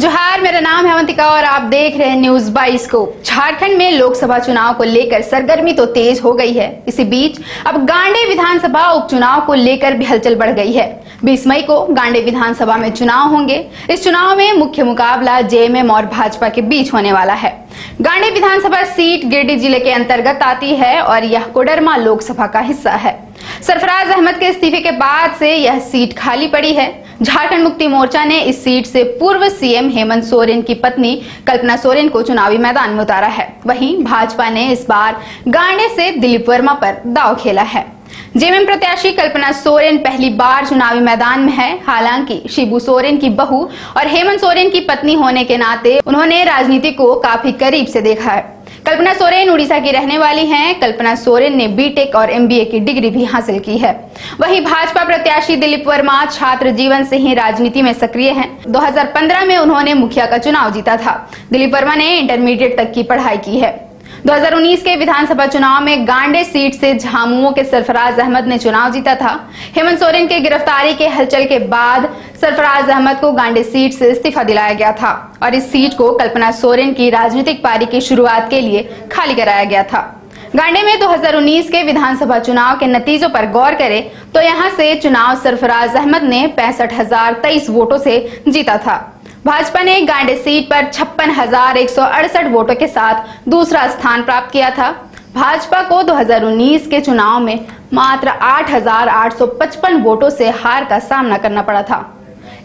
जोहार, मेरा नाम है अवंतिका और आप देख रहे हैं न्यूज 22 को। झारखंड में लोकसभा चुनाव को लेकर सरगर्मी तो तेज हो गई है। इसी बीच अब गांडे विधानसभा उपचुनाव को लेकर भी हलचल बढ़ गई है। 20 मई को गांडे विधानसभा में चुनाव होंगे। इस चुनाव में मुख्य मुकाबला जेएमएम और भाजपा के बीच होने वाला है। गांडे विधानसभा सीट गिरिडीह जिले के अंतर्गत आती है और यह कोडरमा लोकसभा का हिस्सा है। सरफराज अहमद के इस्तीफे के बाद से यह सीट खाली पड़ी है। झारखंड मुक्ति मोर्चा ने इस सीट से पूर्व सीएम हेमंत सोरेन की पत्नी कल्पना सोरेन को चुनावी मैदान में उतारा है। वहीं भाजपा ने इस बार गांडे से दिलीप वर्मा पर दांव खेला है। जेएमएम प्रत्याशी कल्पना सोरेन पहली बार चुनावी मैदान में है। हालांकि शिबू सोरेन की बहू और हेमंत सोरेन की पत्नी होने के नाते उन्होंने राजनीति को काफी करीब से देखा है। कल्पना सोरेन उड़ीसा की रहने वाली हैं। कल्पना सोरेन ने बीटेक और एमबीए की डिग्री भी हासिल की है। वहीं भाजपा प्रत्याशी दिलीप वर्मा छात्र जीवन से ही राजनीति में सक्रिय हैं। 2015 में उन्होंने मुखिया का चुनाव जीता था। दिलीप वर्मा ने इंटरमीडिएट तक की पढ़ाई की है। 2019 के विधानसभा चुनाव में गांडे सीट से झामुमो के सरफराज अहमद ने चुनाव जीता था। हेमंत सोरेन के गिरफ्तारी के हलचल के बाद सरफराज अहमद को गांडे सीट से इस्तीफा दिलाया गया था और इस सीट को कल्पना सोरेन की राजनीतिक पारी की शुरुआत के लिए खाली कराया गया था। गांडे में 2019 के विधानसभा चुनाव के नतीजों पर गौर करें तो यहां से चुनाव सरफराज अहमद ने 65,023 वोटों से जीता था। भाजपा ने गांडे सीट पर 56,168 वोटों के साथ दूसरा स्थान प्राप्त किया था। भाजपा को 2019 के चुनाव में मात्र 8,855 वोटों से हार का सामना करना पड़ा था।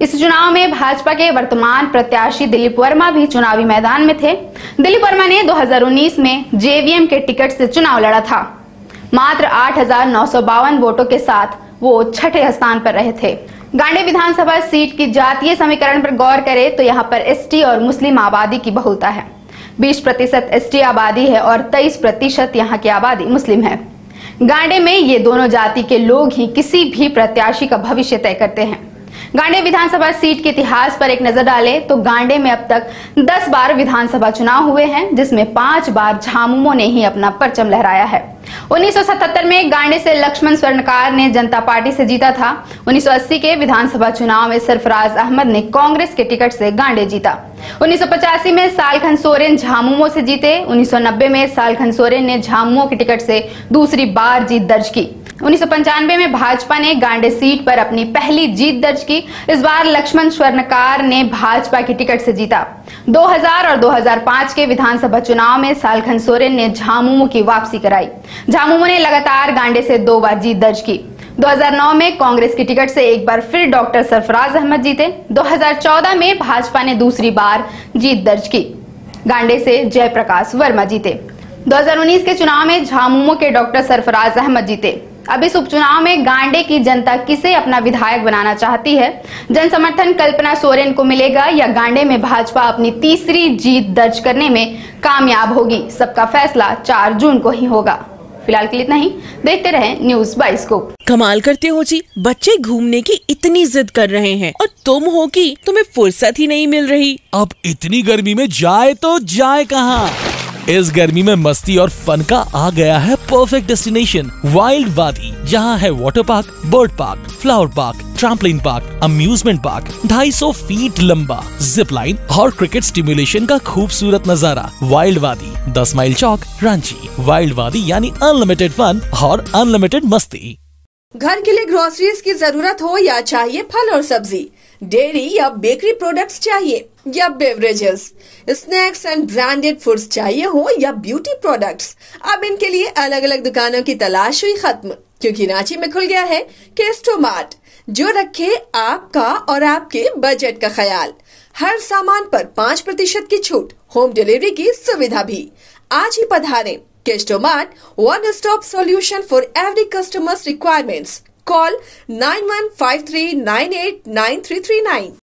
इस चुनाव में भाजपा के वर्तमान प्रत्याशी दिलीप वर्मा भी चुनावी मैदान में थे। दिलीप वर्मा ने 2019 में जेवीएम के टिकट से चुनाव लड़ा था। मात्र 8,952 वोटों के साथ वो छठे स्थान पर रहे थे। गांडे विधानसभा सीट की जातीय समीकरण पर गौर करें तो यहाँ पर एसटी और मुस्लिम आबादी की बहुलता है। 20% एसटी आबादी है और 23% यहाँ की आबादी मुस्लिम है। गांडे में ये दोनों जाति के लोग ही किसी भी प्रत्याशी का भविष्य तय करते हैं। गांडे विधानसभा सीट के इतिहास पर एक नजर डालें तो गांडे में अब तक 10 बार विधानसभा चुनाव हुए हैं, जिसमें 5 बार झामुमो ने ही अपना परचम लहराया है। 1977 में गांडे से लक्ष्मण स्वर्णकार ने जनता पार्टी से जीता था। 1980 के विधानसभा चुनाव में सरफराज अहमद ने कांग्रेस के टिकट से गांडे जीता। 1985 में सालखन सोरेन झामुमो से जीते। 1990 में सालखन सोरेन ने झामुमो के टिकट से दूसरी बार जीत दर्ज की। 1995 में भाजपा ने गांडे सीट पर अपनी पहली जीत दर्ज की। इस बार लक्ष्मण स्वर्णकार ने भाजपा की टिकट से जीता। 2000 और 2005 के विधानसभा चुनाव में सालखन सोरेन ने झामुमो की वापसी कराई। झामुमो ने लगातार गांडे से 2 बार जीत दर्ज की। 2009 में कांग्रेस की टिकट से एक बार फिर डॉक्टर सरफराज अहमद जीते। 2014 में भाजपा ने दूसरी बार जीत दर्ज की। गांडे से जयप्रकाश वर्मा जीते। 2019 के चुनाव में झामुमो के डॉक्टर सरफराज अहमद जीते। अब इस उपचुनाव में गांडे की जनता किसे अपना विधायक बनाना चाहती है? जन समर्थन कल्पना सोरेन को मिलेगा या गांडे में भाजपा अपनी तीसरी जीत दर्ज करने में कामयाब होगी? सबका फैसला 4 जून को ही होगा। फिलहाल के लिए इतना ही। देखते रहें न्यूज 22 को। कमाल करते हो जी, बच्चे घूमने की इतनी जिद कर रहे हैं और तुम हो कि तुम्हें फुर्सत ही नहीं मिल रही। अब इतनी गर्मी में जाए तो जाए कहाँ? इस गर्मी में मस्ती और फन का आ गया है परफेक्ट डेस्टिनेशन वाइल्ड वादी, जहाँ है water park, bird park, flower park, trampoline park, amusement park, 250 feet लंबा, जिप लाइन और क्रिकेट स्टिमुलेशन का खूबसूरत नजारा। वाइल्ड वादी, 10 माइल चौक, रांची। वाइल्ड वादी यानी अनलिमिटेड फन और अनलिमिटेड मस्ती। घर के लिए ग्रोसरीज की जरूरत हो या चाहिए फल और सब्जी, डेयरी या बेकरी प्रोडक्ट्स चाहिए या beverages, snacks and branded foods चाहिए हो या ब्यूटी प्रोडक्ट्स, अब इनके लिए अलग अलग दुकानों की तलाश हुई खत्म, क्योंकि रांची में खुल गया है केस्टो मार्ट, जो रखे आपका और आपके बजट का ख्याल। हर सामान पर 5% की छूट, होम डिलीवरी की सुविधा भी। आज ही पधारें। Kesto Mart, one-stop solution for every customer's requirements. Call 9153989339.